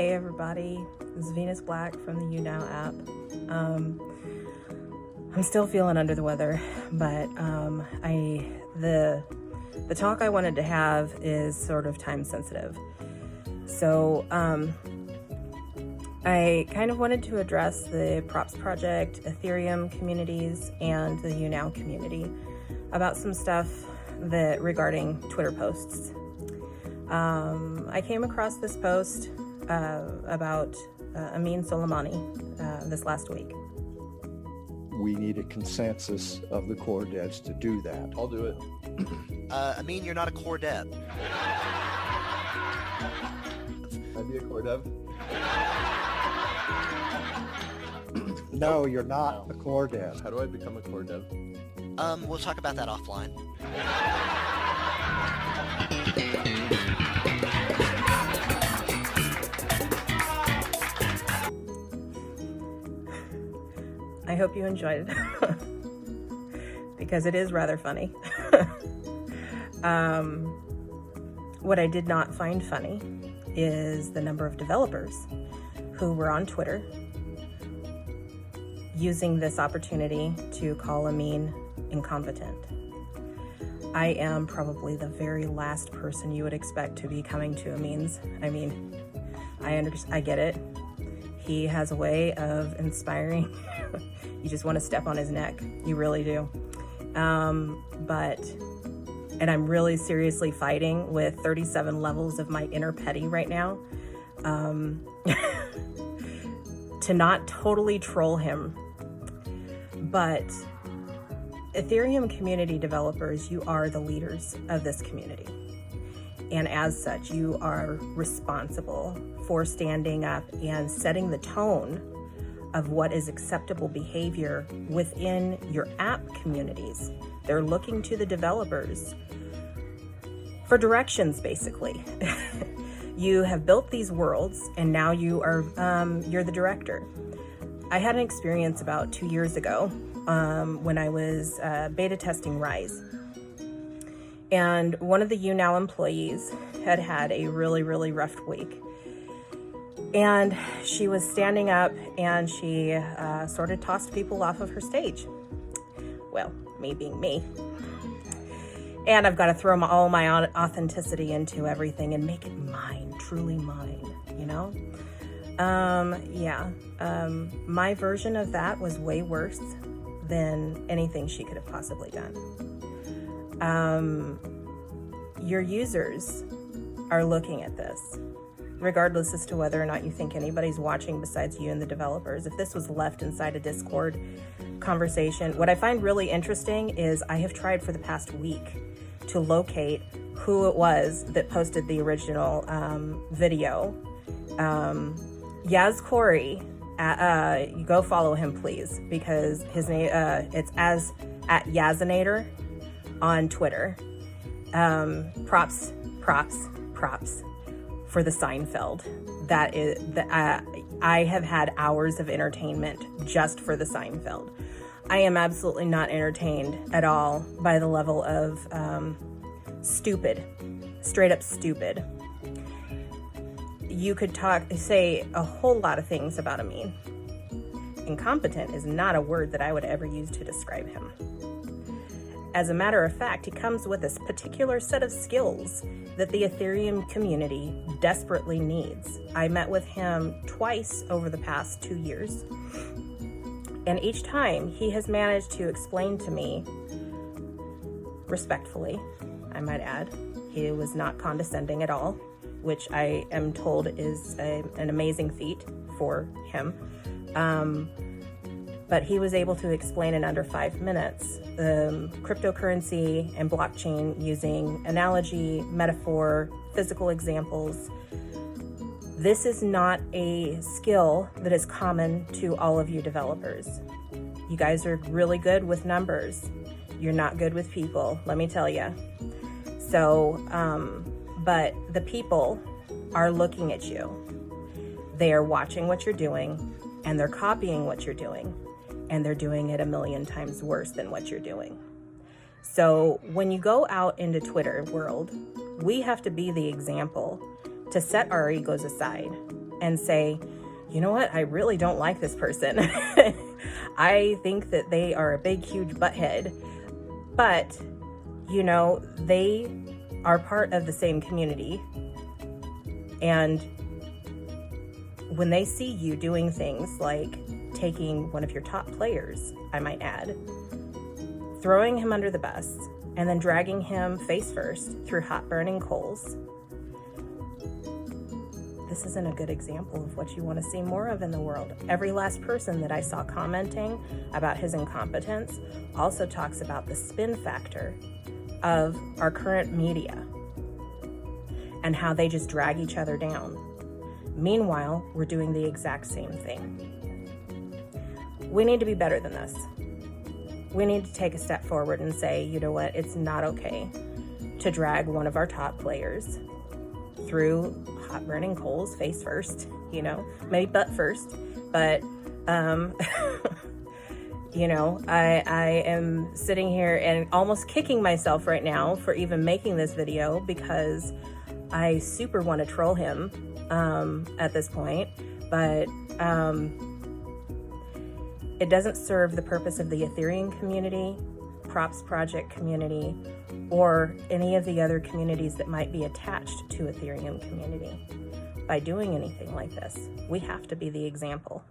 Hey everybody, this is Venus Black from the YouNow app. I'm still feeling under the weather, but the talk I wanted to have is sort of time sensitive. So I kind of wanted to address the Props Project, Ethereum communities, and the YouNow community about some stuff regarding Twitter posts. I came across this post about Amin Soleimani this last week. We need a consensus of the core devs to do that. I'll do it. Amin, you're not a core dev. I'd be a core dev. No, you're not a core dev. How do I become a core dev? We'll talk about that offline. I hope you enjoyed it because it is rather funny. What I did not find funny is the number of developers who were on Twitter using this opportunity to call Amin incompetent. I am probably the very last person you would expect to be coming to Amin's. I mean, I get it. He has a way of inspiring. You just want to step on his neck. You really do. And I'm really seriously fighting with 37 levels of my inner petty right now to not totally troll him. But Ethereum community developers, you are the leaders of this community. And as such, you are responsible for standing up and setting the tone of what is acceptable behavior within your app communities. They're looking to the developers for directions, basically. You have built these worlds, and now you're the director. I had an experience about 2 years ago when I was beta testing Rise. And one of the YouNow employees had a really, really rough week. And she was standing up and she sort of tossed people off of her stage. Well, me being me. And I've got to throw all my authenticity into everything and make it mine, truly mine, you know? My version of that was way worse than anything she could have possibly done. Your users are looking at this, regardless as to whether or not you think anybody's watching besides you and the developers. If this was left inside a Discord conversation, what I find really interesting is I have tried for the past week to locate who it was that posted the original video. Yaz Corey, you go follow him, please, because his name it's at Yazinator on Twitter. Props for the Seinfeld. That is I have had hours of entertainment just for the Seinfeld. I am absolutely not entertained at all by the level of stupid, straight up stupid. You could say a whole lot of things about Amin. Incompetent is not a word that I would ever use to describe him. As a matter of fact, he comes with this particular set of skills that the Ethereum community desperately needs. I met with him twice over the past 2 years, and each time he has managed to explain to me, respectfully, I might add, he was not condescending at all, which I am told is an amazing feat for him. But he was able to explain in under 5 minutes cryptocurrency and blockchain using analogy, metaphor, physical examples. This is not a skill that is common to all of you developers. You guys are really good with numbers. You're not good with people, let me tell you. So, but the people are looking at you. They are watching what you're doing, and they're copying what you're doing. And they're doing it a million times worse than what you're doing. So when you go out into Twitter world, we have to be the example to set our egos aside and say, you know what, I really don't like this person. I think that they are a big, huge butthead. But, you know, they are part of the same community. And when they see you doing things like taking one of your top players, I might add, throwing him under the bus, and then dragging him face first through hot burning coals, this isn't a good example of what you want to see more of in the world. Every last person that I saw commenting about his incompetence also talks about the spin factor of our current media and how they just drag each other down. Meanwhile, we're doing the exact same thing. We need to be better than this. We need to take a step forward and say, you know what, it's not okay to drag one of our top players through hot burning coals face first, you know, maybe butt first, but you know, I am sitting here and almost kicking myself right now for even making this video, because I super want to troll him at this point, but it doesn't serve the purpose of the Ethereum community, Props Project community, or any of the other communities that might be attached to Ethereum community by doing anything like this. We have to be the example.